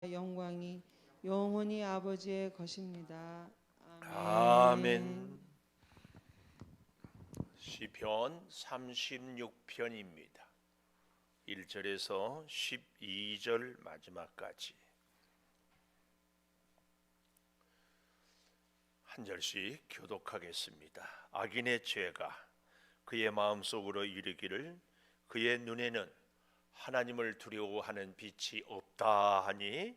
영광이 영원히 아버지의 것입니다. 아멘. 시편 36편입니다. 1절에서 12절 마지막까지 한 절씩 교독하겠습니다. 악인의 죄가 그의 마음속으로 이르기를 그의 눈에는 하나님을 두려워하는 빛이 없다 하니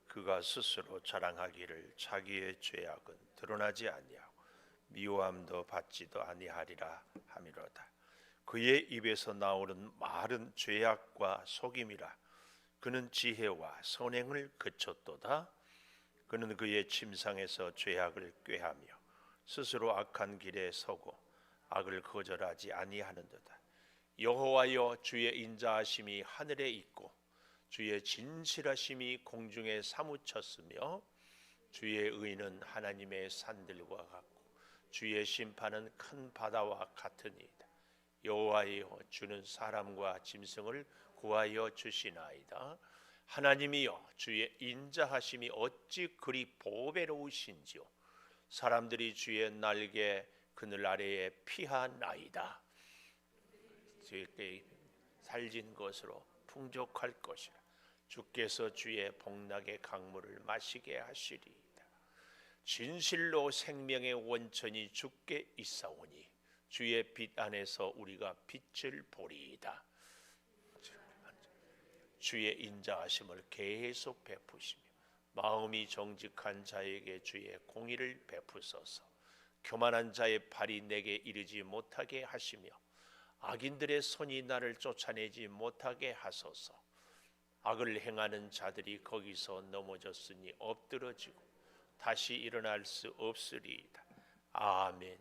그가 스스로 자랑하기를 자기의 죄악은 드러나지 아니하고 미워함도 받지도 아니하리라 하미로다. 그의 입에서 나오는 말은 죄악과 속임이라. 그는 지혜와 선행을 그쳤도다. 그는 그의 침상에서 죄악을 꾀하며 스스로 악한 길에 서고 악을 거절하지 아니하는도다. 여호와여, 주의 인자하심이 하늘에 있고 주의 진실하심이 공중에 사무쳤으며 주의 의는 하나님의 산들과 같고 주의 심판은 큰 바다와 같으니이다. 여호와여, 주는 사람과 짐승을 구하여 주시나이다. 하나님이여, 주의 인자하심이 어찌 그리 보배로우신지요. 사람들이 주의 날개 그늘 아래에 피하나이다. 주께 살진 것으로 풍족할 것이라. 주께서 주의 복락의 강물을 마시게 하시리이다. 진실로 생명의 원천이 주께 있사오니 주의 빛 안에서 우리가 빛을 보리이다. 주의 인자하심을 계속 베푸시며 마음이 정직한 자에게 주의 공의를 베푸소서. 교만한 자의 발이 내게 이르지 못하게 하시며 악인들의 손이 나를 쫓아내지 못하게 하소서. 악을 행하는 자들이 거기서 넘어졌으니 엎드러지고 다시 일어날 수 없으리이다. 아멘.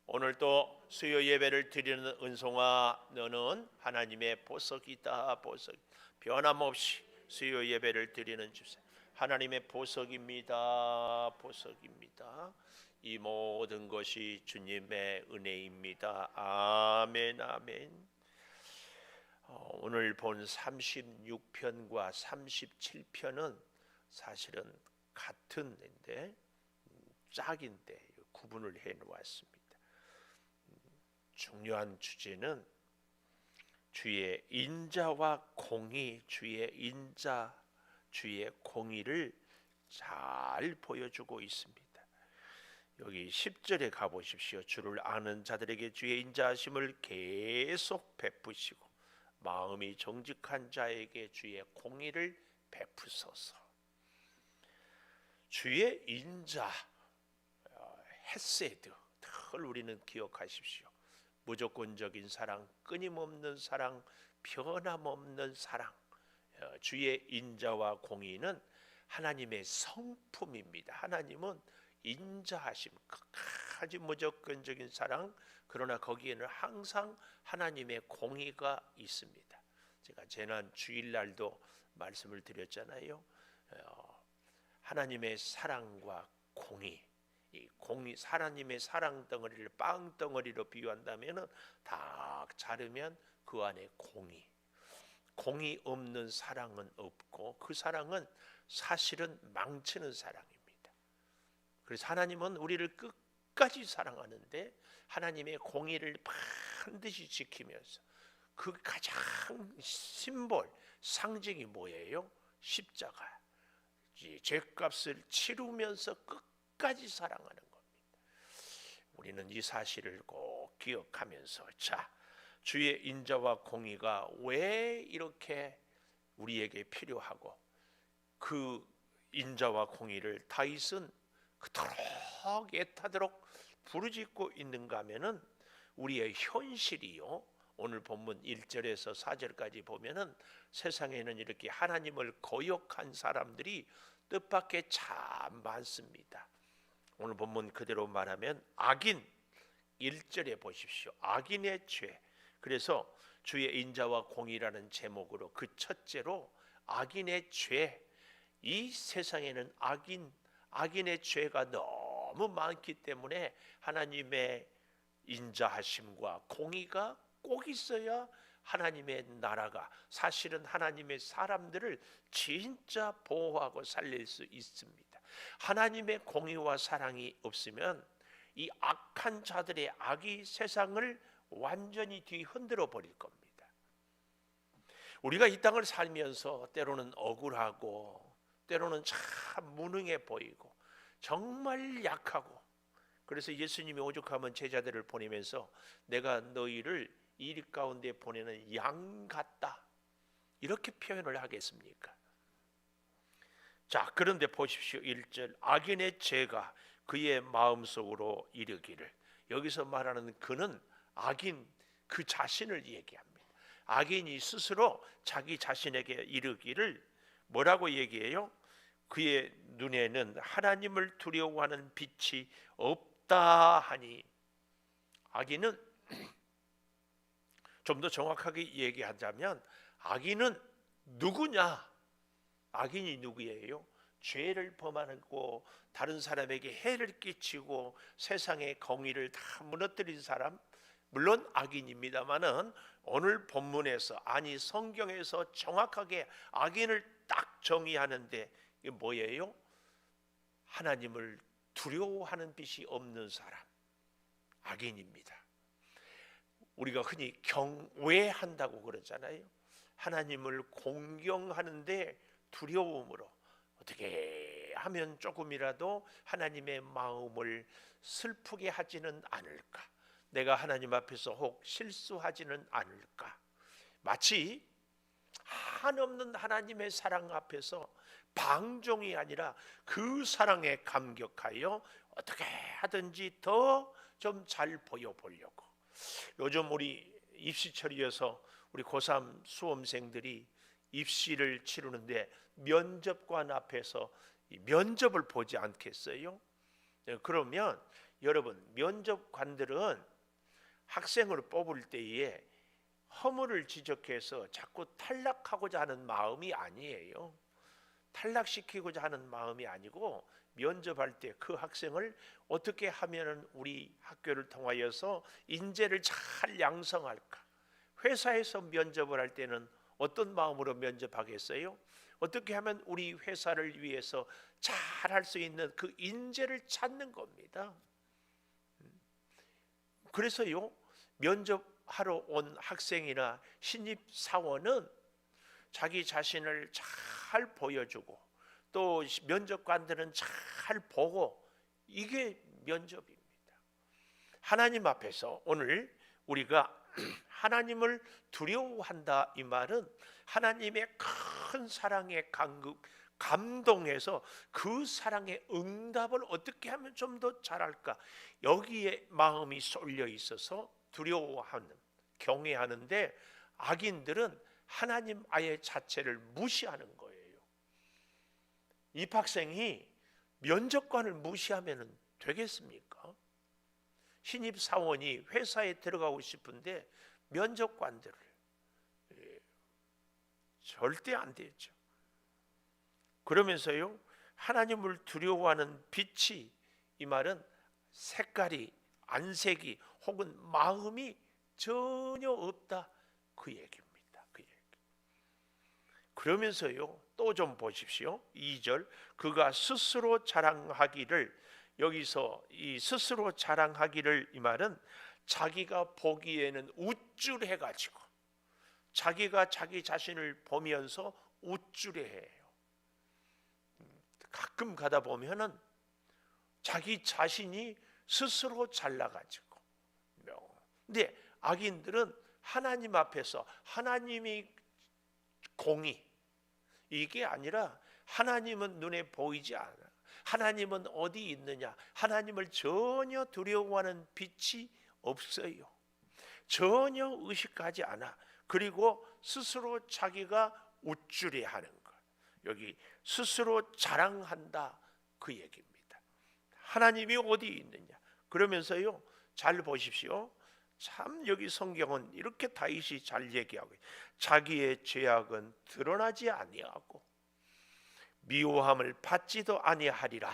오늘도 수요 예배를 드리는 은송아, 너는 하나님의 보석이다. 보석. 변함없이 수요 예배를 드리는 주세 하나님의 보석입니다. 보석입니다. 이 모든 것이 주님의 은혜입니다. 아멘. 아멘. 오늘 본 36편과 37편은 사실은 같은데 짝인데 구분을 해 놓았습니다. 중요한 주제는 주의 인자와 공의, 주의 인자, 주의 공의를 잘 보여주고 있습니다. 여기 10절에 가보십시오. 주를 아는 자들에게 주의 인자하심을 계속 베푸시고 마음이 정직한 자에게 주의 공의를 베푸소서. 주의 인자, 헤세드, 늘 우리는 기억하십시오. 무조건적인 사랑, 끊임없는 사랑, 변함없는 사랑. 주의 인자와 공의는 하나님의 성품입니다. 하나님은 인자하심, 끝까지 무조건적인 사랑, 그러나 거기에는 항상 하나님의 공의가 있습니다. 제가 지난 주일날도 말씀을 드렸잖아요. 하나님의 사랑과 공의, 이 공의, 하나님의 사랑 덩어리를 빵 덩어리로 비유한다면 딱 자르면 그 안에 공의. 공의 없는 사랑은 없고 그 사랑은 사실은 망치는 사랑입니다. 그래서 하나님은 우리를 끝까지 사랑하는데 하나님의 공의를 반드시 지키면서 그 가장 심볼, 상징이 뭐예요? 십자가. 죄값을 치르면서 끝까지 사랑하는 겁니다. 우리는 이 사실을 꼭 기억하면서 자, 주의 인자와 공의가 왜 이렇게 우리에게 필요하고 그 인자와 공의를 다윗은 그토록 애타도록 부르짖고 있는가 하면은 우리의 현실이요. 오늘 본문 1절에서 4절까지 보면은 세상에는 이렇게 하나님을 거역한 사람들이 뜻밖의 참 많습니다. 오늘 본문 그대로 말하면 악인 1절에 보십시오. 악인의 죄. 그래서 주의 인자와 공의라는 제목으로 그 첫째로 악인의 죄. 이 세상에는 악인의 죄가 너무 많기 때문에 하나님의 인자하심과 공의가 꼭 있어야 하나님의 나라가 사실은 하나님의 사람들을 진짜 보호하고 살릴 수 있습니다. 하나님의 공의와 사랑이 없으면 이 악한 자들의 악이 세상을 완전히 뒤흔들어 버릴 겁니다. 우리가 이 땅을 살면서 때로는 억울하고 때로는 참 무능해 보이고 정말 약하고, 그래서 예수님이 오죽하면 제자들을 보내면서 내가 너희를 이 가운데 보내는 양 같다 이렇게 표현을 하겠습니까? 자, 그런데 보십시오. 1절, 악인의 죄가 그의 마음속으로 이르기를. 여기서 말하는 그는 악인 그 자신을 얘기합니다. 악인이 스스로 자기 자신에게 이르기를 뭐라고 얘기해요? 그의 눈에는 하나님을 두려워하는 빛이 없다 하니. 악인은 좀 더 정확하게 얘기하자면 악인은 누구냐? 악인이 누구예요? 죄를 범하고 다른 사람에게 해를 끼치고 세상의 공의를 다 무너뜨린 사람, 물론 악인입니다마는 오늘 본문에서, 아니 성경에서 정확하게 악인을 딱 정의하는데 이게 뭐예요? 하나님을 두려워하는 빛이 없는 사람, 악인입니다. 우리가 흔히 경외한다고 그러잖아요. 하나님을 공경하는데 두려움으로 어떻게 하면 조금이라도 하나님의 마음을 슬프게 하지는 않을까, 내가 하나님 앞에서 혹 실수하지는 않을까, 마치 한없는 하나님의 사랑 앞에서 방종이 아니라 그 사랑에 감격하여 어떻게 하든지 더 좀 잘 보여보려고. 요즘 우리 입시철이어서 우리 고3 수험생들이 입시를 치르는데 면접관 앞에서 면접을 보지 않겠어요? 그러면 여러분, 면접관들은 학생을 뽑을 때에 허물을 지적해서 자꾸 탈락하고자 하는 마음이 아니에요. 탈락시키고자 하는 마음이 아니고, 면접할 때 그 학생을 어떻게 하면 우리 학교를 통하여서 인재를 잘 양성할까. 회사에서 면접을 할 때는 어떤 마음으로 면접하겠어요? 어떻게 하면 우리 회사를 위해서 잘 할 수 있는 그 인재를 찾는 겁니다. 그래서요, 면접하러 온 학생이나 신입사원은 자기 자신을 잘 보여주고 또 면접관들은 잘 보고, 이게 면접입니다. 하나님 앞에서 오늘 우리가 하나님을 두려워한다, 이 말은 하나님의 큰 사랑에 감동해서 그 사랑의 응답을 어떻게 하면 좀 더 잘할까, 여기에 마음이 쏠려 있어서 두려워하는, 경외하는데, 악인들은 하나님 아예 자체를 무시하는 거예요. 입학생이 면접관을 무시하면 되겠습니까? 신입사원이 회사에 들어가고 싶은데 면접관들을, 절대 안 되죠. 그러면서요, 하나님을 두려워하는 빛이, 이 말은 색깔이, 안색이 혹은 마음이 전혀 없다, 그 얘기입니다. 그 얘기. 그러면서요, 또 좀 보십시오. 2절, 그가 스스로 자랑하기를. 여기서 이 스스로 자랑하기를, 이 말은 자기가 보기에는 우쭐해가지고 자기가 자기 자신을 보면서 우쭐해해요. 가끔 가다 보면은 자기 자신이 스스로 잘나가지고. 근데 악인들은 하나님 앞에서 하나님이 공의, 이게 아니라 하나님은 눈에 보이지 않아. 하나님은 어디 있느냐? 하나님을 전혀 두려워하는 빛이 없어요. 전혀 의식하지 않아. 그리고 스스로 자기가 우쭐해하는 것. 여기 스스로 자랑한다, 그 얘기입니다. 하나님이 어디 있느냐? 그러면서요, 잘 보십시오. 참 여기 성경은 이렇게 다윗이 잘 얘기하고, 자기의 죄악은 드러나지 아니하고 미워함을 받지도 아니하리라.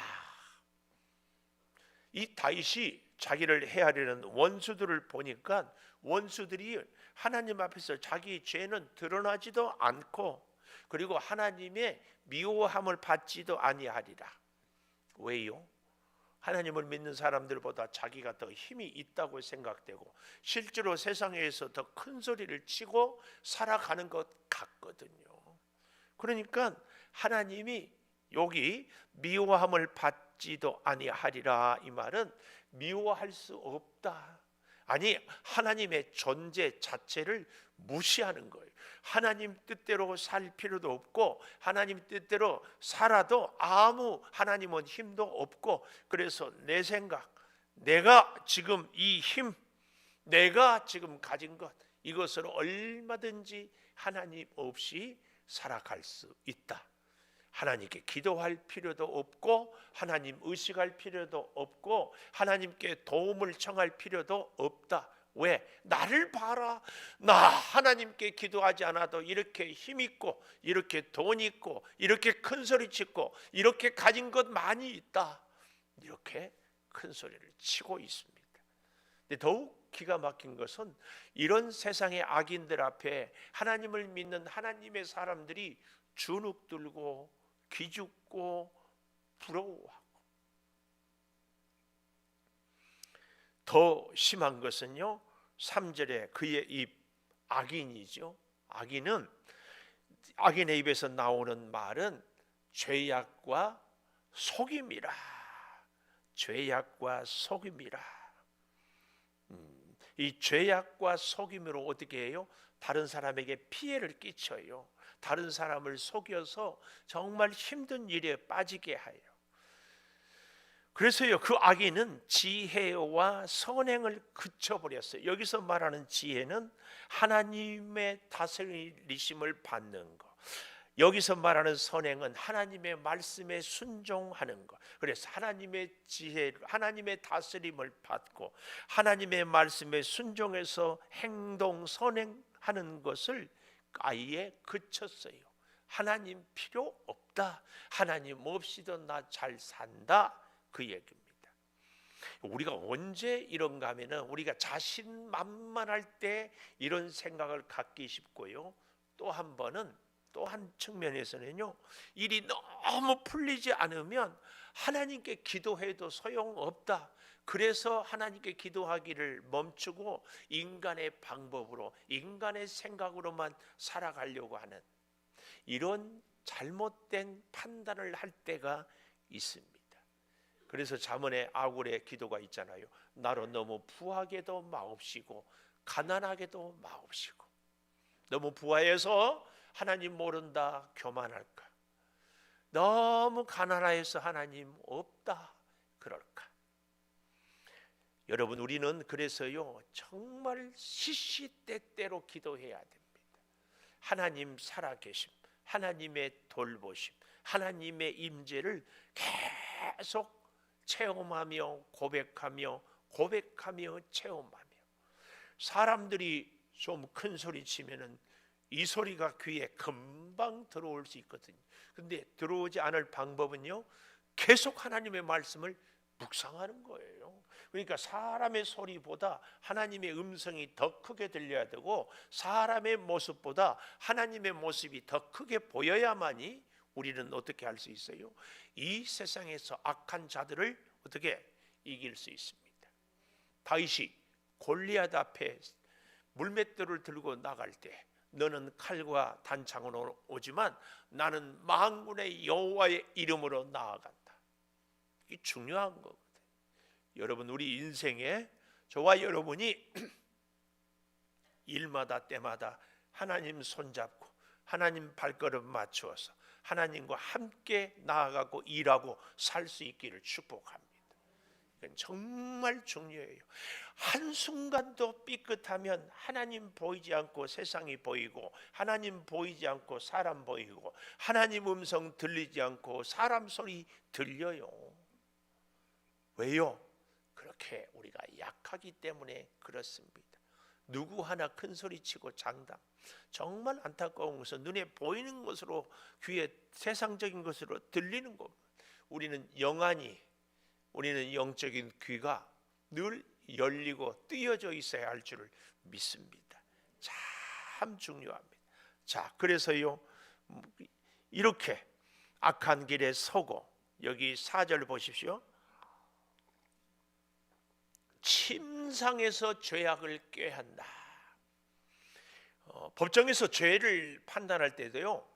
이 다윗이 자기를 헤아리는 원수들을 보니까 원수들이 하나님 앞에서 자기 죄는 드러나지도 않고 그리고 하나님의 미워함을 받지도 아니하리라. 왜요? 하나님을 믿는 사람들보다 자기가 더 힘이 있다고 생각되고 실제로 세상에서 더 큰 소리를 치고 살아가는 것 같거든요. 그러니까 하나님이 여기 미워함을 받지도 아니하리라, 이 말은 미워할 수 없다, 아니 하나님의 존재 자체를 무시하는 거예요. 하나님 뜻대로 살 필요도 없고 하나님 뜻대로 살아도 아무 하나님은 힘도 없고, 그래서 내 생각, 내가 지금 이 힘, 내가 지금 가진 것, 이것으로 얼마든지 하나님 없이 살아갈 수 있다. 하나님께 기도할 필요도 없고 하나님 의식할 필요도 없고 하나님께 도움을 청할 필요도 없다. 왜? 나를 봐라. 나 하나님께 기도하지 않아도 이렇게 힘 있고 이렇게 돈 있고 이렇게 큰 소리 치고 이렇게 가진 것 많이 있다. 이렇게 큰 소리를 치고 있습니다. 근데 더욱 기가 막힌 것은 이런 세상의 악인들 앞에 하나님을 믿는 하나님의 사람들이 주눅 들고 기죽고 부러워하고, 더 심한 것은요 3절에 그의 입, 악인이죠. 악인의 입에서 나오는 말은 죄악과 속임이라. 죄악과 속임이라. 이 죄악과 속임으로 어떻게 해요? 다른 사람에게 피해를 끼쳐요. 다른 사람을 속여서 정말 힘든 일에 빠지게 해요. 그래서요 그 악인은 지혜와 선행을 그쳐버렸어요. 여기서 말하는 지혜는 하나님의 다스리심을 받는 것, 여기서 말하는 선행은 하나님의 말씀에 순종하는 것. 그래서 하나님의 지혜, 하나님의 다스림을 받고 하나님의 말씀에 순종해서 행동, 선행하는 것을 아예 그쳤어요. 하나님 필요 없다, 하나님 없이도 나 잘 산다, 그 얘기입니다. 우리가 언제 이런가 하면은 우리가 자신만만할 때 이런 생각을 갖기 쉽고요, 또 한 번은 또 한 측면에서는요 일이 너무 풀리지 않으면 하나님께 기도해도 소용없다, 그래서 하나님께 기도하기를 멈추고 인간의 방법으로 인간의 생각으로만 살아가려고 하는 이런 잘못된 판단을 할 때가 있습니다. 그래서 잠언에 아굴의 기도가 있잖아요. 나로 너무 부하게도 마옵시고 가난하게도 마옵시고. 너무 부하해서 하나님 모른다 교만할까, 너무 가난해서 하나님 없다 그럴까. 여러분 우리는 그래서요 정말 시시때때로 기도해야 됩니다. 하나님 살아계심, 하나님의 돌보심, 하나님의 임재를 계속 체험하며 고백하며 체험하며, 사람들이 좀 큰 소리 치면은 이 소리가 귀에 금방 들어올 수 있거든요. 근데 들어오지 않을 방법은요 계속 하나님의 말씀을 묵상하는 거예요. 그러니까 사람의 소리보다 하나님의 음성이 더 크게 들려야 되고 사람의 모습보다 하나님의 모습이 더 크게 보여야만이 우리는 어떻게 할 수 있어요? 이 세상에서 악한 자들을 어떻게 이길 수 있습니다. 다윗이 골리앗 앞에 물맷돌을 들고 나갈 때 너는 칼과 단창으로 오지만 나는 만군의 여호와의 이름으로 나아간다. 이게 중요한 거거든요. 여러분 우리 인생에 저와 여러분이 일마다 때마다 하나님 손잡고 하나님 발걸음 맞추어서 하나님과 함께 나아가고 일하고 살 수 있기를 축복합니다. 이건 정말 중요해요. 한순간도 삐끗하면 하나님 보이지 않고 세상이 보이고 하나님 보이지 않고 사람 보이고 하나님 음성 들리지 않고 사람 소리 들려요. 왜요? 그렇게 우리가 약하기 때문에 그렇습니다. 누구 하나 큰 소리치고 장담, 정말 안타까운 것은 눈에 보이는 것으로 귀에 세상적인 것으로 들리는 것. 우리는 영적인 귀가 늘 열리고 뜨여져 있어야 할 줄을 믿습니다. 참 중요합니다. 자, 그래서요 이렇게 악한 길에 서고, 여기 4절 보십시오. 침상에서 죄악을 꾀한다. 법정에서 죄를 판단할 때도요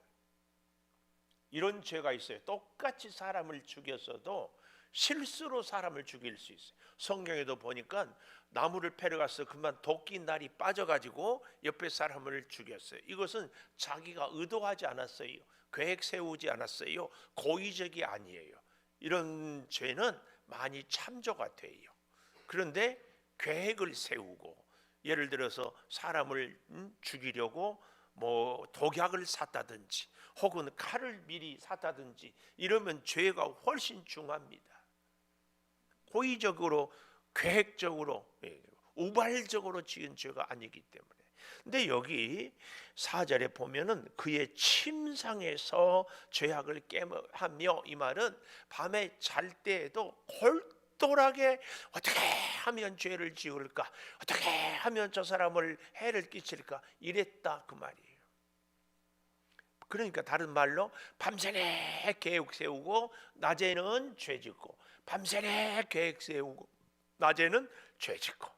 이런 죄가 있어요. 똑같이 사람을 죽였어도 실수로 사람을 죽일 수 있어요. 성경에도 보니까 나무를 패러 가서 그만 도끼 날이 빠져가지고 옆에 사람을 죽였어요. 이것은 자기가 의도하지 않았어요. 계획 세우지 않았어요. 고의적이 아니에요. 이런 죄는 많이 참조가 돼요. 그런데 계획을 세우고, 예를 들어서 사람을 죽이려고 뭐 독약을 샀다든지 혹은 칼을 미리 샀다든지 이러면 죄가 훨씬 중합니다. 고의적으로, 계획적으로, 우발적으로 지은 죄가 아니기 때문에. 근데 여기 4절에 보면은 그의 침상에서 죄악을 깨하며, 이 말은 밤에 잘 때에도 골똘하게 어떻게 하면 죄를 지을까, 어떻게 하면 저 사람을 해를 끼칠까, 이랬다 그 말이에요. 그러니까 다른 말로 밤새내 계획 세우고 낮에는 죄 짓고, 밤새내 계획 세우고 낮에는 죄 짓고,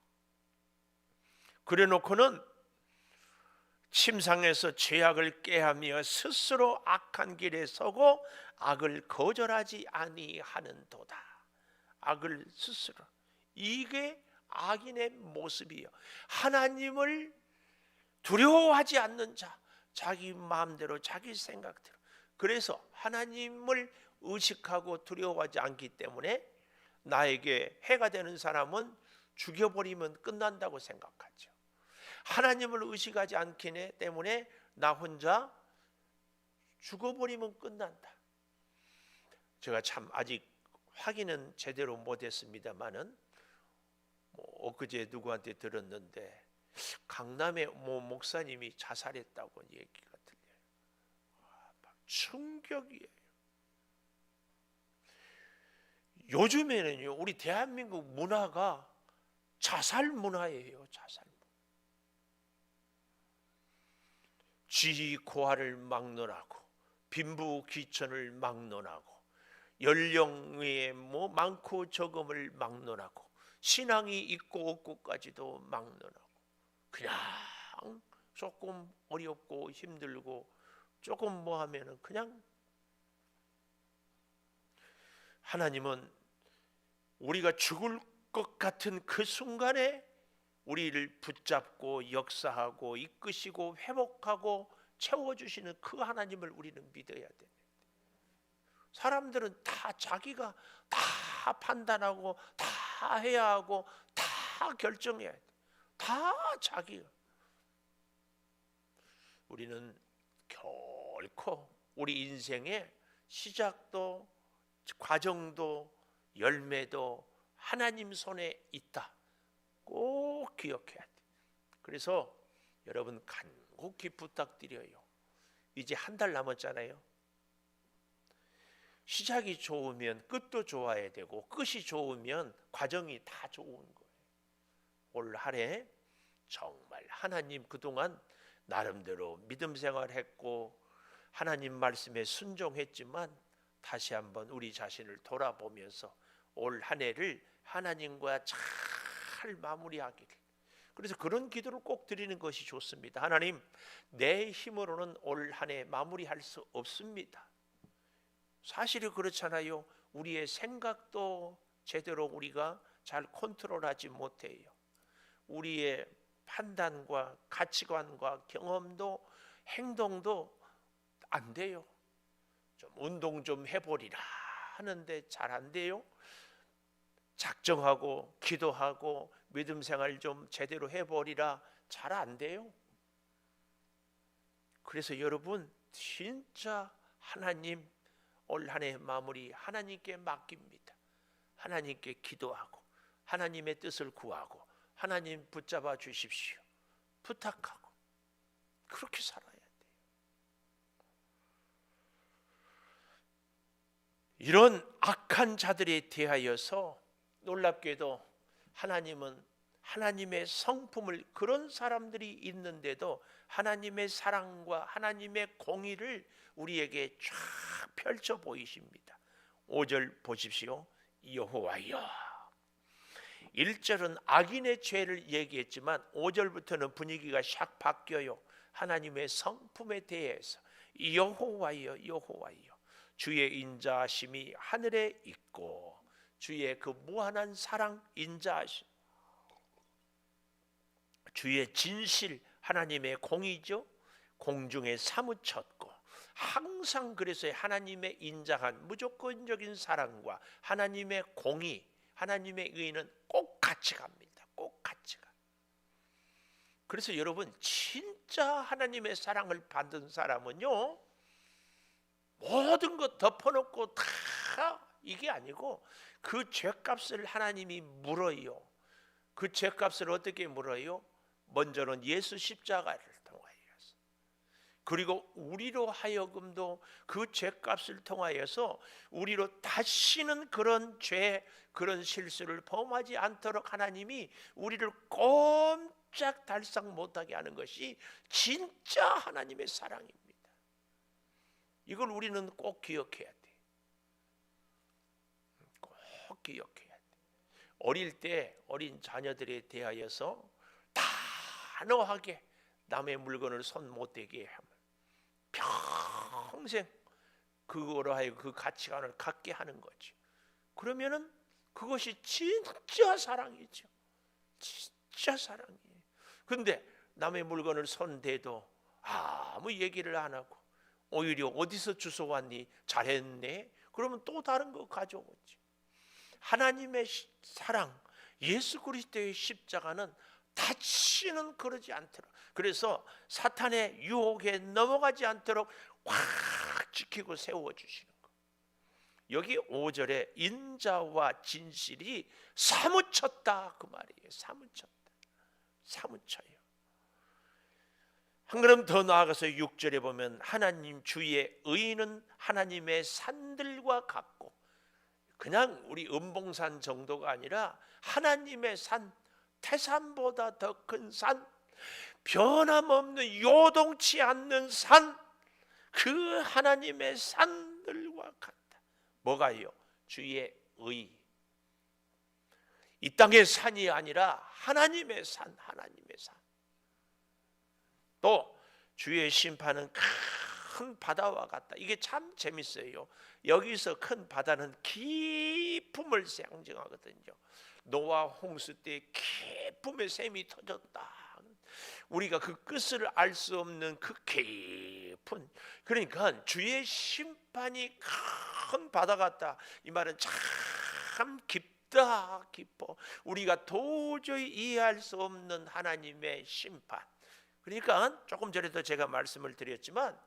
그래 놓고는 침상에서 죄악을 꾀하며 스스로 악한 길에 서고 악을 거절하지 아니하는도다. 악을 스스로, 이게 악인의 모습이에요. 하나님을 두려워하지 않는 자, 자기 마음대로 자기 생각대로. 그래서 하나님을 의식하고 두려워하지 않기 때문에 나에게 해가 되는 사람은 죽여버리면 끝난다고 생각하죠. 하나님을 의식하지 않기 때문에 나 혼자 죽어버리면 끝난다. 제가 참 아직 확인은 제대로 못했습니다만은 엊그제 누구한테 들었는데 강남의 목사님이 자살했다고 얘기가 들려요. 충격이에요. 요즘에는요 우리 대한민국 문화가 자살 문화예요. 자살 문화. 지고하를 막론하고 빈부귀천을 막론하고 연령의 많고 적음을 막론하고 신앙이 있고 없고까지도 막론하고, 그냥 조금 어렵고 힘들고 조금 뭐 하면은 그냥. 하나님은 우리가 죽을 것 같은 그 순간에 우리를 붙잡고 역사하고 이끄시고 회복하고 채워주시는 그 하나님을 우리는 믿어야 됩니다. 사람들은 다 자기가 다 판단하고 다 해야 하고 다 결정해야 돼. 다 자기가. 우리는 결코 우리 인생의 시작도 과정도 열매도 하나님 손에 있다. 꼭 기억해야 돼. 그래서 여러분 간곡히 부탁드려요. 이제 한 달 남았잖아요. 시작이 좋으면 끝도 좋아야 되고 끝이 좋으면 과정이 다 좋은 거예요. 올 한 해 정말 하나님 그동안 나름대로 믿음 생활했고 하나님 말씀에 순종했지만 다시 한번 우리 자신을 돌아보면서 올 한 해를 하나님과 잘 마무리하기를. 그래서 그런 기도를 꼭 드리는 것이 좋습니다. 하나님, 내 힘으로는 올 한 해 마무리할 수 없습니다. 사실이 그렇잖아요. 우리의 생각도 제대로 우리가 잘 컨트롤하지 못해요. 우리의 판단과 가치관과 경험도 행동도 안 돼요. 좀 운동 좀 해보리라 하는데 잘 안 돼요. 작정하고 기도하고 믿음 생활 좀 제대로 해보리라 잘 안 돼요. 그래서 여러분 진짜 하나님 올 한 해 마무리 하나님께 맡깁니다. 하나님께 기도하고 하나님의 뜻을 구하고 하나님 붙잡아 주십시오. 부탁하고 그렇게 살아야 돼요. 이런 악한 자들에 대하여서 놀랍게도 하나님은 하나님의 성품을, 그런 사람들이 있는데도 하나님의 사랑과 하나님의 공의를 우리에게 쫙 펼쳐 보이십니다. 5절 보십시오. 여호와여. 1절은 악인의 죄를 얘기했지만 5절부터는 분위기가 샥 바뀌어요. 하나님의 성품에 대해서 여호와여, 여호와여. 주의 인자하심이 하늘에 있고 주의 그 무한한 사랑, 인자하심, 주의 진실, 하나님의 공의죠. 공중에 사무쳤고 항상 그래서 하나님의 인자한 무조건적인 사랑과 하나님의 공의, 하나님의 의는 꼭 같이 갑니다. 꼭 같이 가. 그래서 여러분, 진짜 하나님의 사랑을 받은 사람은요, 모든 것 덮어놓고 다 이게 아니고 그 죄값을 하나님이 물어요. 그 죄값을 어떻게 물어요? 먼저는 예수 십자가를 통하여서, 그리고 우리로 하여금도 그 죄값을 통하여서 우리로 다시는 그런 죄, 그런 실수를 범하지 않도록 하나님이 우리를 꼼짝달싹 못하게 하는 것이 진짜 하나님의 사랑입니다. 이걸 우리는 꼭 기억해야 돼. 꼭 기억해야 돼. 어릴 때 어린 자녀들에 대하여서 단호하게 남의 물건을 손 못 대게 하면 평생 그거로 하여 그 가치관을 갖게 하는 거지. 그러면은 그것이 진짜 사랑이죠. 진짜 사랑이에요. 근데 남의 물건을 손 대도 아무 얘기를 안 하고 오히려 어디서 주워왔니? 잘했네. 그러면 또 다른 거 가져오지. 하나님의 사랑, 예수 그리스도의 십자가는 다시는 그러지 않도록, 그래서 사탄의 유혹에 넘어가지 않도록 확 지키고 세워주시는 거. 여기 5절에 인자와 진실이 사무쳤다 그 말이에요. 사무쳤다. 사무쳐요. 한 걸음 더 나아가서 6절에 보면 하나님 주의 의는 하나님의 산들과 같고, 그냥 우리 음봉산 정도가 아니라 하나님의 산, 태산보다 더 큰 산, 변함없는 요동치 않는 산, 그 하나님의 산들과 같다. 뭐가요? 주의 의. 이 땅의 산이 아니라 하나님의 산, 하나님의 산. 또 주의 심판은 큰 바다와 같다. 이게 참 재밌어요. 여기서 큰 바다는 기쁨을 상징하거든요. 노아 홍수 때 기쁨의 샘이 터졌다. 우리가 그 끝을 알 수 없는 그 깊은, 그러니까 주의 심판이 큰 바다 같다. 이 말은 참 깊다, 깊어. 우리가 도저히 이해할 수 없는 하나님의 심판. 그러니까 조금 전에도 제가 말씀을 드렸지만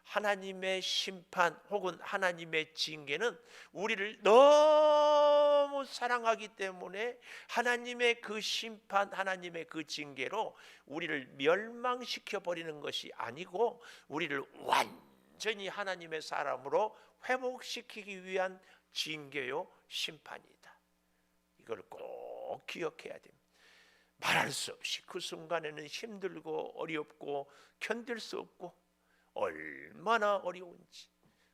하나님의 심판 혹은 하나님의 징계는 우리를 너무 사랑하기 때문에 하나님의 그 심판, 하나님의 그 징계로 우리를 멸망시켜 버리는 것이 아니고 우리를 완전히 하나님의 사람으로 회복시키기 위한 징계요, 심판이다. 이걸 꼭 기억해야 됩니다. 말할 수 없이 그 순간에는 힘들고 어렵고 견딜 수 없고 얼마나 어려운지.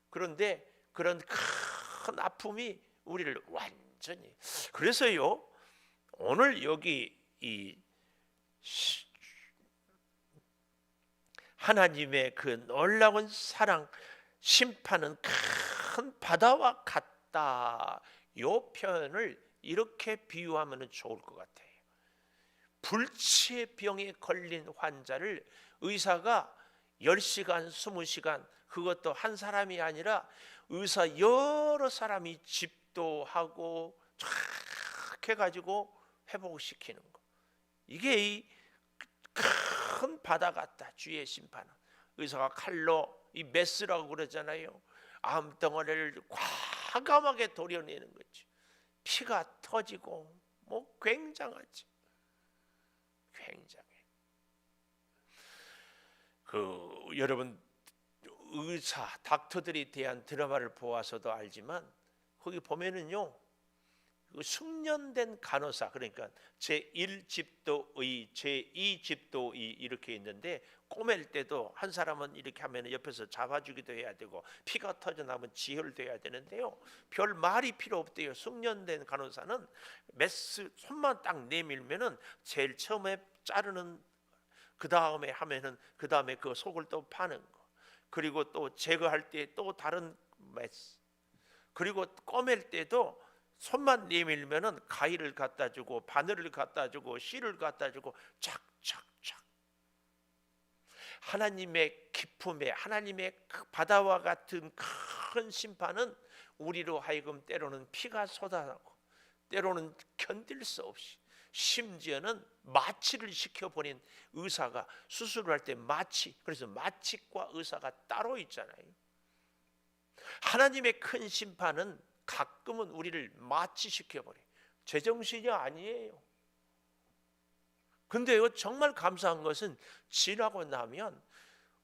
그런데 그런 큰 아픔이 우리를 완전히, 그래서요 오늘 여기 이 하나님의 그 놀라운 사랑, 심판은 큰 바다와 같다, 이 표현을 이렇게 비유하면 좋을 것 같아요. 불치의 병에 걸린 환자를 의사가 10시간, 20시간, 그것도 한 사람이 아니라 의사 여러 사람이 집도하고 쫙 해가지고 회복시키는 거. 이게 이 큰 바다 같다. 주의 심판은. 의사가 칼로 이 메스라고 그러잖아요. 암덩어리를 과감하게 도려내는 거지. 피가 터지고 뭐 굉장하지. 굉장해. 여러분 의사, 닥터들에 대한 드라마를 보아서도 알지만 거기 보면은요 그 숙련된 간호사, 그러니까 제1집도의, 제2집도의 이렇게 있는데, 꼬맬 때도 한 사람은 이렇게 하면 옆에서 잡아주기도 해야 되고 피가 터져나오면 지혈돼야 되는데요, 별 말이 필요 없대요. 숙련된 간호사는 메스 손만 딱 내밀면은 제일 처음에 자르는, 그 다음에 하면은 그 다음에 그 속을 또 파는 거, 그리고 또 제거할 때 또 다른 메스, 그리고 꼬맬 때도 손만 내밀면은 가위를 갖다 주고 바늘을 갖다 주고 실을 갖다 주고 착착착. 하나님의 기품에, 하나님의 그 바다와 같은 큰 심판은 우리로 하여금 때로는 피가 쏟아나고 때로는 견딜 수 없이, 심지어는 마취를 시켜버린 의사가 수술을 할 때 마취, 그래서 마취과 의사가 따로 있잖아요. 하나님의 큰 심판은 가끔은 우리를 마취시켜버려요. 제정신이 아니에요. 근데요, 정말 감사한 것은 지나고 나면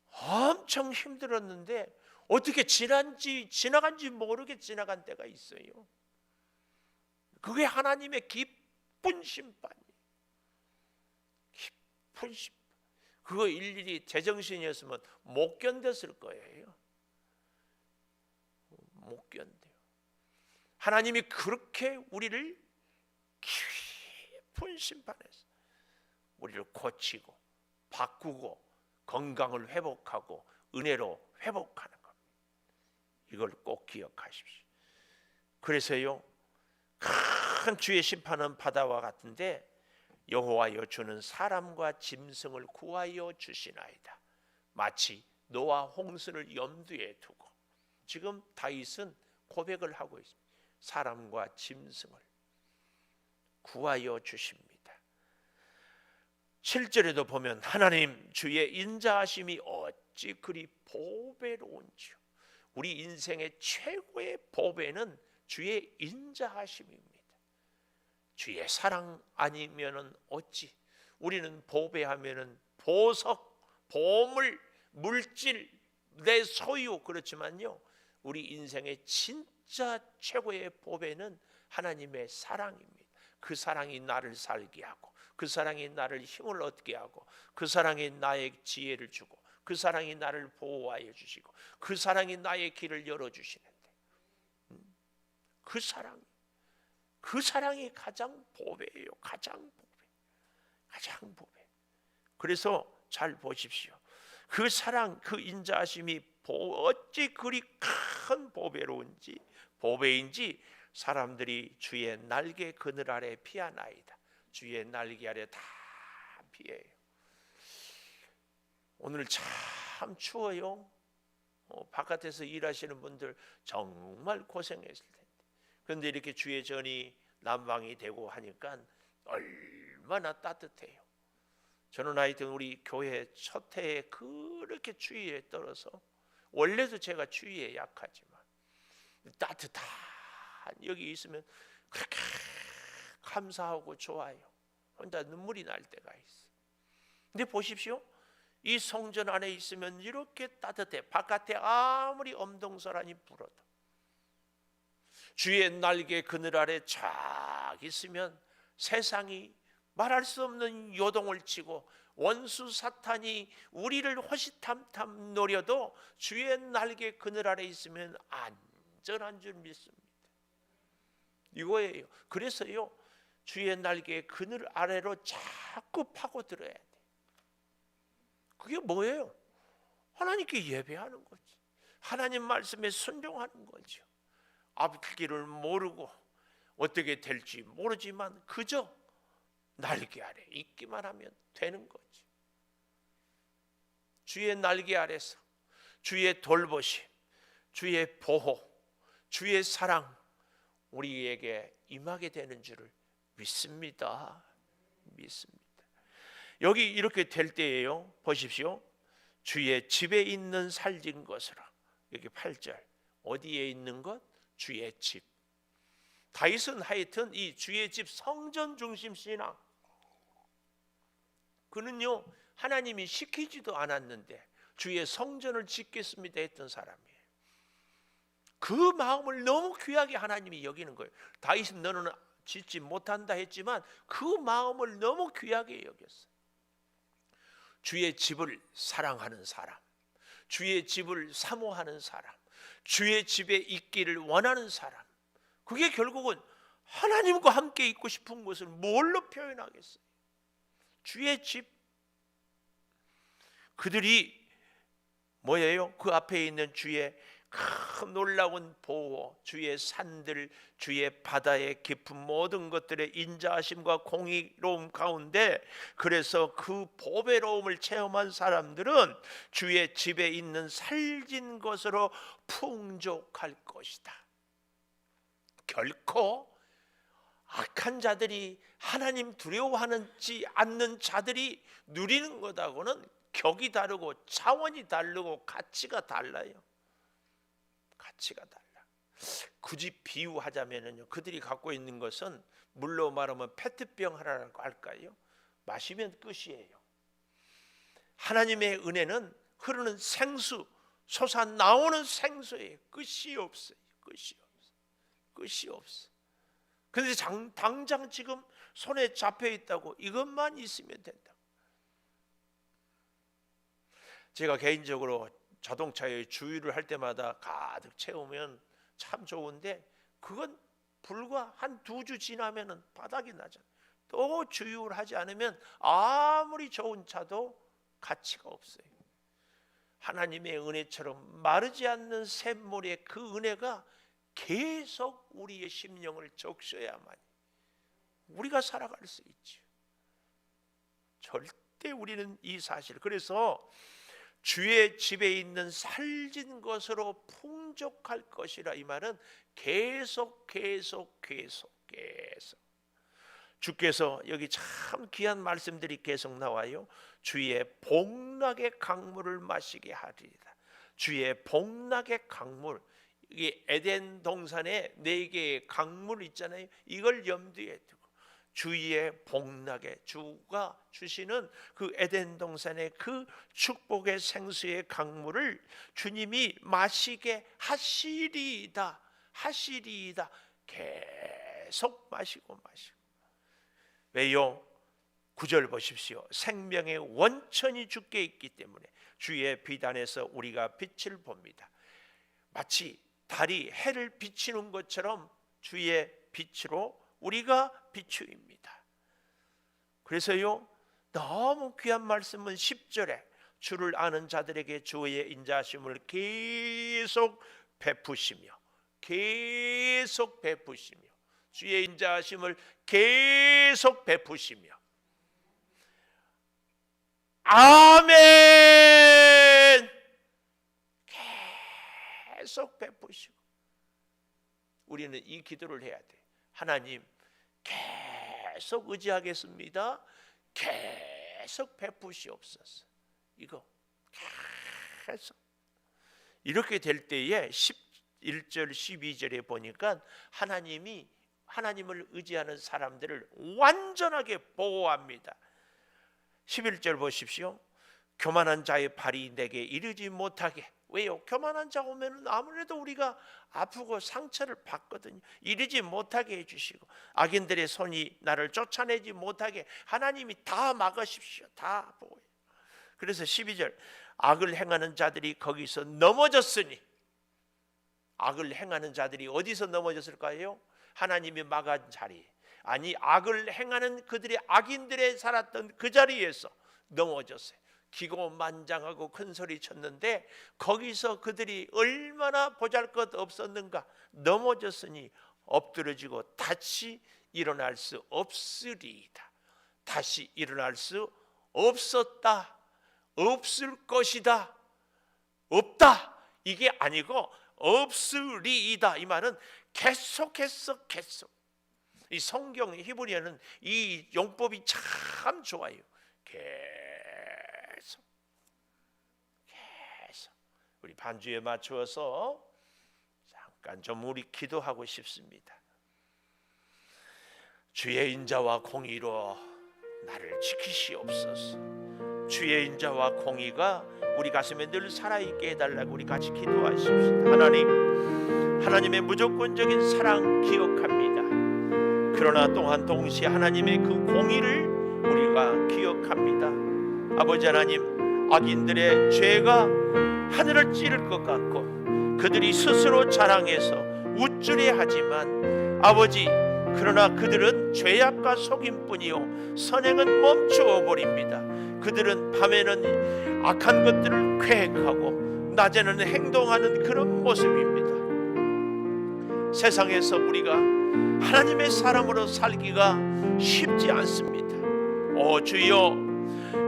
엄청 힘들었는데 어떻게 지나간지 모르게 지나간 때가 있어요. 그게 하나님의 기쁜 심판이에요. 기쁜 심판. 그거 일일이 제정신이었으면 못 견뎠을 거예요. 못 견뎌요. 하나님이 그렇게 우리를 깊은 심판에서 우리를 고치고 바꾸고 건강을 회복하고 은혜로 회복하는 겁니다. 이걸 꼭 기억하십시오. 그래서요, 큰 주의 심판은 바다와 같은데 여호와여 주는 사람과 짐승을 구하여 주시나이다. 마치 노아 홍수를 염두에 두고 지금 다윗은 고백을 하고 있습니다. 사람과 짐승을 구하여 주십니다. 7절에도 보면 하나님 주의 인자하심이 어찌 그리 보배로운지요. 우리 인생의 최고의 보배는 주의 인자하심입니다. 주의 사랑 아니면은 어찌. 우리는 보배하면은 보석, 보물, 물질, 내 소유, 그렇지만요, 우리 인생의 진짜 최고의 보배는 하나님의 사랑입니다. 그 사랑이 나를 살게 하고, 그 사랑이 나를 힘을 얻게 하고, 그 사랑이 나의 지혜를 주고, 그 사랑이 나를 보호하여 주시고, 그 사랑이 나의 길을 열어주시는데, 그 사랑이 가장 보배예요. 가장 보배, 가장 보배. 그래서 잘 보십시오. 그 사랑, 그 인자하심이 어찌 그리 큰 보배인지 사람들이 주의 날개 그늘 아래 피하나이다. 주의 날개 아래 다 피해요. 오늘 참 추워요. 바깥에서 일하시는 분들 정말 고생했을 텐데, 그런데 이렇게 주의 전이 난방이 되고 하니까 얼마나 따뜻해요. 저는 하여튼 우리 교회 첫 해에 그렇게 추위에 떨어서, 원래도 제가 추위에 약하지만 따뜻한 여기 있으면 그렇게 감사하고 좋아요. 혼자 눈물이 날 때가 있어. 근데 보십시오, 이 성전 안에 있으면 이렇게 따뜻해. 바깥에 아무리 엄동설하니 불어도 주의 날개 그늘 아래 쫙 있으면 세상이 말할 수 없는 요동을 치고 원수 사탄이 우리를 호시탐탐 노려도 주의 날개 그늘 아래 있으면 안전한 줄 믿습니다. 이거예요. 그래서요, 주의 날개 그늘 아래로 자꾸 파고들어야 돼. 그게 뭐예요? 하나님께 예배하는 거지. 하나님 말씀에 순종하는 거죠. 앞길을 모르고 어떻게 될지 모르지만 그저 날개 아래 있기만 하면 되는 거지. 주의 날개 아래서 주의 돌보심, 주의 보호, 주의 사랑 우리에게 임하게 되는 줄을 믿습니다. 여기 이렇게 될 때예요. 보십시오. 주의 집에 있는 살진 것으로. 여기 8절. 어디에 있는 것? 주의 집. 다윗은 하여튼 이 주의 집 성전 중심 신앙. 그는요, 하나님이 시키지도 않았는데 주의 성전을 짓겠습니다 했던 사람이에요. 그 마음을 너무 귀하게 하나님이 여기는 거예요. 다윗은 너는 짓지 못한다 했지만 그 마음을 너무 귀하게 여겼어요. 주의 집을 사랑하는 사람, 주의 집을 사모하는 사람, 주의 집에 있기를 원하는 사람, 그게 결국은 하나님과 함께 있고 싶은 것을 뭘로 표현하겠어요? 주의 집. 그들이 뭐예요? 그 앞에 있는 주의 큰 놀라운 보호, 주의 산들, 주의 바다의 깊은 모든 것들의 인자하심과 공의로움 가운데, 그래서 그 보배로움을 체험한 사람들은 주의 집에 있는 살진 것으로 풍족할 것이다. 결코 악한 자들이, 하나님 두려워하지 않는 자들이 누리는 것하고는 격이 다르고 차원이 다르고 가치가 달라요. 가치가 달라. 굳이 비유하자면요, 그들이 갖고 있는 것은 물로 말하면 페트병 하나라고 할까요? 마시면 끝이에요. 하나님의 은혜는 흐르는 생수, 솟아 나오는 생수예요. 끝이 없어요. 끝이 없어. 끝이 없어. 그런데 당장 지금 손에 잡혀 있다고 이것만 있으면 된다. 제가 개인적으로 자동차에 주유를 할 때마다 가득 채우면 참 좋은데, 그건 불과 한 2주 지나면은 바닥이 나잖아요. 또 주유를 하지 않으면 아무리 좋은 차도 가치가 없어요. 하나님의 은혜처럼 마르지 않는 샘물의 그 은혜가 계속 우리의 심령을 적셔야만 우리가 살아갈 수 있죠. 절대 우리는 이 사실, 그래서 주의 집에 있는 살진 것으로 풍족할 것이라, 이 말은 계속. 주께서 여기 참 귀한 말씀들이 계속 나와요. 주의 복락의 강물을 마시게 하리이다. 주의 복락의 강물, 이게 에덴 동산에 4개의 강물 있잖아요. 이걸 염두에 두고 주의 복락의, 주가 주시는 그 에덴 동산의 그 축복의 생수의 강물을 주님이 마시게 하시리이다. 계속 마시고. 왜요? 9절 보십시오. 생명의 원천이 주께 있기 때문에 주의 비단에서 우리가 빛을 봅니다. 마치 달이 해를 비추는 것처럼 주의 빛으로 우리가 비추입니다. 그래서요, 너무 귀한 말씀은 10절에 주를 아는 자들에게 주의 인자하심을 계속 베푸시며 주의 인자하심을 계속 베푸시며, 아멘, 계속 베푸시고. 우리는 이 기도를 해야 돼. 하나님, 계속 의지하겠습니다. 계속 베푸시옵소서. 이거 계속. 이렇게 될 때에 11절 12절에 보니까 하나님을 의지하는 사람들을 완전하게 보호합니다. 11절 보십시오. 교만한 자의 발이 내게 이르지 못하게. 왜요? 교만한 자 오면 아무래도 우리가 아프고 상처를 받거든요. 이르지 못하게 해주시고, 악인들의 손이 나를 쫓아내지 못하게 하나님이 다 막으십시오. 다 보호해요. 그래서 12절, 악을 행하는 자들이 거기서 넘어졌으니. 악을 행하는 자들이 어디서 넘어졌을까요? 하나님이 막은 자리, 아니 악을 행하는 그들의, 악인들의 살았던 그 자리에서 넘어졌어요. 기고만장하고 큰 소리 쳤는데 거기서 그들이 얼마나 보잘것 없었는가. 넘어졌으니 엎드러지고 다시 일어날 수 없으리이다. 다시 일어날 수 없었다, 없을 것이다, 없다, 이게 아니고 없으리이다. 이 말은 계속해서 계속. 이 성경 히브리어는 이 용법이 참 좋아요. 계속. 우리 반주에 맞추어서 잠깐 좀 우리 기도하고 싶습니다. 주의 인자와 공의로 나를 지키시옵소서. 주의 인자와 공의가 우리 가슴에 늘 살아있게 해달라고 우리 같이 기도하십시다. 하나님, 하나님의 무조건적인 사랑 기억합니다. 그 그러나 또한 동시에 하나님의 그 공의를 우리가 기억합니다. 아버지 하나님, 악인들의 죄가 하늘을 찌를 것 같고 그들이 스스로 자랑해서 우쭐해 하지만 아버지, 그러나 그들은 죄악과 속임뿐이요 선행은 멈추어 버립니다. 그들은 밤에는 악한 것들을 계획하고 낮에는 행동하는 그런 모습입니다. 세상에서 우리가 하나님의 사람으로 살기가 쉽지 않습니다. 오 주여,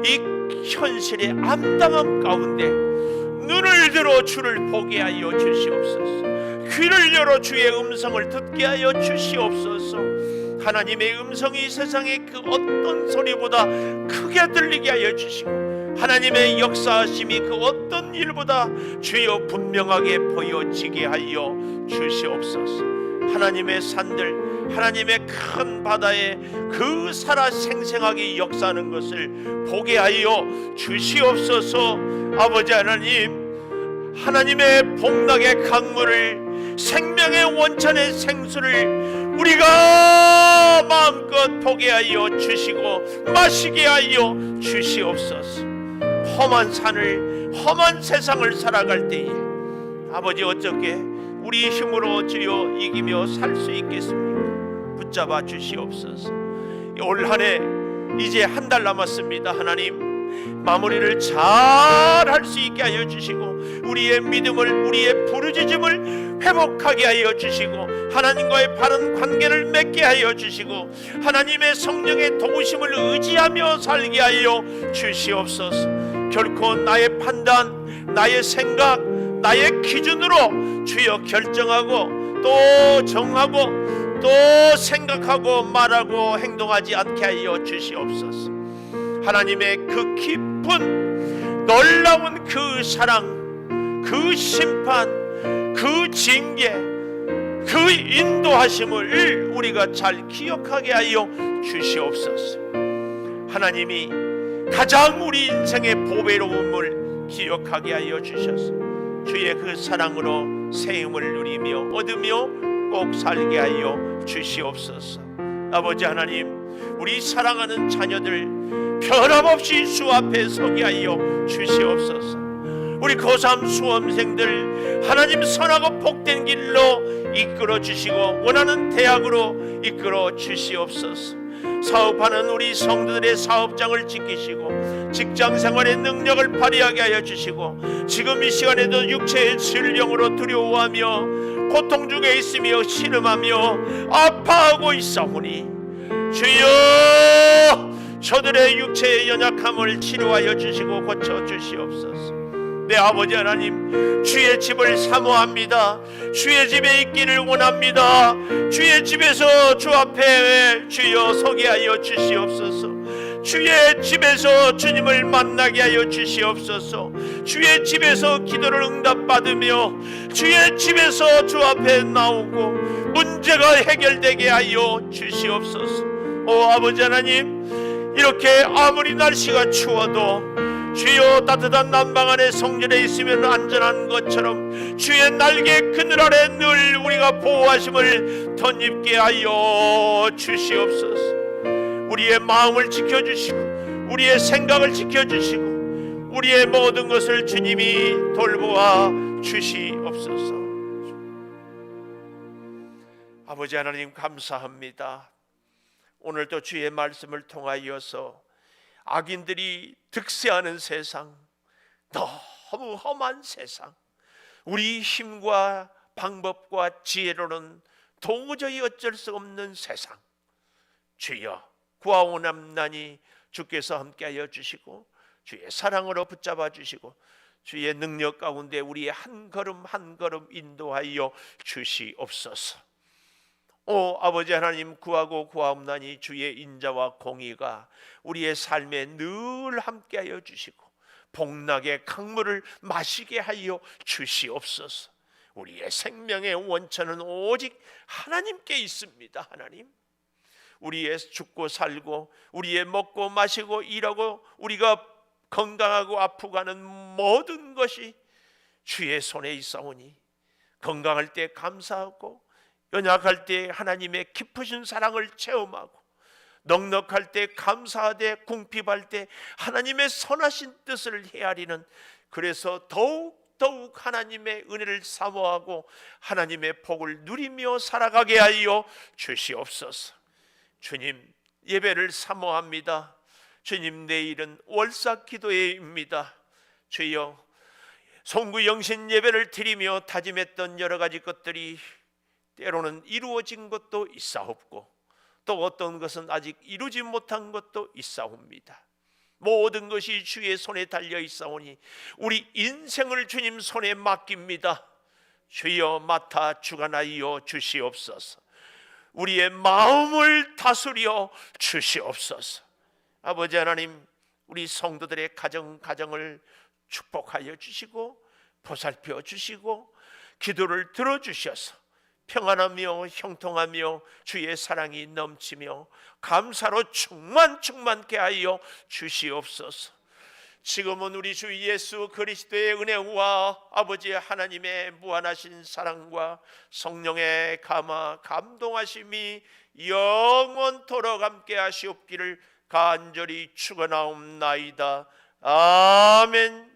이 현실의 암담함 가운데 눈을 들어 주를 보게 하여 주시옵소서. 귀를 열어 주의 음성을 듣게 하여 주시옵소서. 하나님의 음성이 세상의 그 어떤 소리보다 크게 들리게 하여 주시고 하나님의 역사하심이 그 어떤 일보다 주여 분명하게 보여지게 하여 주시옵소서. 하나님의 산들, 하나님의 큰 바다에 그 살아 생생하게 역사하는 것을 보게 하여 주시옵소서. 아버지 하나님, 하나님의 복락의 강물을, 생명의 원천의 생수를 우리가 마음껏 보게 하여 주시고 마시게 하여 주시옵소서. 험한 산을, 험한 세상을 살아갈 때에 아버지, 어떻게 우리 힘으로 주여 이기며 살 수 있겠습니까? 붙잡아 주시옵소서. 올 한 해 이제 한 달 남았습니다. 하나님, 마무리를 잘 할 수 있게 하여 주시고 우리의 믿음을, 우리의 부르짖음을 회복하게 하여 주시고 하나님과의 바른 관계를 맺게 하여 주시고 하나님의 성령의 도우심을 의지하며 살게 하여 주시옵소서. 결코 나의 판단, 나의 생각, 나의 기준으로 주여 결정하고 또 정하고 또 생각하고 말하고 행동하지 않게 하여 주시옵소서. 하나님의 그 깊은 놀라운 그 사랑, 그 심판, 그 징계, 그 인도하심을 우리가 잘 기억하게 하여 주시옵소서. 하나님이 가장 우리 인생의 보배로움을 기억하게 하여 주셔서 주의 그 사랑으로 새 힘을 누리며 얻으며 꼭 살게 하여 주시옵소서. 아버지 하나님, 우리 사랑하는 자녀들 변함없이 주 앞에 서게 하여 주시옵소서. 우리 고3 수험생들 하나님 선하고 복된 길로 이끌어 주시고 원하는 대학으로 이끌어 주시옵소서. 사업하는 우리 성도들의 사업장을 지키시고 직장생활의 능력을 발휘하게 하여 주시고 지금 이 시간에도 육체의 질병으로 두려워하며 고통 중에 있으며 신음하며 아파하고 있사오니 주여, 저들의 육체의 연약함을 치료하여 주시고 고쳐 주시옵소서. 내 아버지 하나님, 주의 집을 사모합니다. 주의 집에 있기를 원합니다. 주의 집에서 주 앞에 주여 서게 하여 주시옵소서. 주의 집에서 주님을 만나게 하여 주시옵소서. 주의 집에서 기도를 응답받으며 주의 집에서 주 앞에 나오고 문제가 해결되게 하여 주시옵소서. 오 아버지 하나님, 이렇게 아무리 날씨가 추워도 주여 따뜻한 난방 안에 성전에 있으면 안전한 것처럼 주의 날개 그늘 아래 늘 우리가 보호하심을 덧입게 하여 주시옵소서. 우리의 마음을 지켜주시고 우리의 생각을 지켜주시고 우리의 모든 것을 주님이 돌보아 주시옵소서. 아버지 하나님 감사합니다. 오늘도 주의 말씀을 통하여서 악인들이 득세하는 세상, 너무 험한 세상, 우리 힘과 방법과 지혜로는 도저히 어쩔 수 없는 세상, 주여 구하오나니 주께서 함께하여 주시고 주의 사랑으로 붙잡아 주시고 주의 능력 가운데 우리의 한 걸음 한 걸음 인도하여 주시옵소서. 오 아버지 하나님, 구하고 구하옵나니 주의 인자와 공의가 우리의 삶에 늘 함께하여 주시고 복락의 강물을 마시게 하여 주시옵소서. 우리의 생명의 원천은 오직 하나님께 있습니다. 하나님, 우리의 죽고 살고 우리의 먹고 마시고 일하고 우리가 건강하고 아프고 하는 모든 것이 주의 손에 있사오니 건강할 때 감사하고 연약할 때 하나님의 깊으신 사랑을 체험하고, 넉넉할 때 감사하되 궁핍할 때 하나님의 선하신 뜻을 헤아리는, 그래서 더욱 하나님의 은혜를 사모하고 하나님의 복을 누리며 살아가게 하여 주시옵소서. 주님, 예배를 사모합니다. 주님, 내일은 월사 기도회입니다. 주여, 송구 영신 예배를 드리며 다짐했던 여러 가지 것들이 때로는 이루어진 것도 있사옵고, 또 어떤 것은 아직 이루지 못한 것도 있사옵니다. 모든 것이 주의 손에 달려 있사오니 우리 인생을 주님 손에 맡깁니다. 주여, 맡아 주관하여 주시옵소서. 우리의 마음을 다스려 주시옵소서. 아버지 하나님, 우리 성도들의 가정을 축복하여 주시고 보살펴 주시고 기도를 들어주셔서 평안하며 형통하며 주의 사랑이 넘치며 감사로 충만케 하여 주시옵소서. 지금은 우리 주 예수 그리스도의 은혜와 아버지 하나님의 무한하신 사랑과 성령의 감동하심이 영원토록 함께 하시옵기를 간절히 축원하옵나이다. 아멘.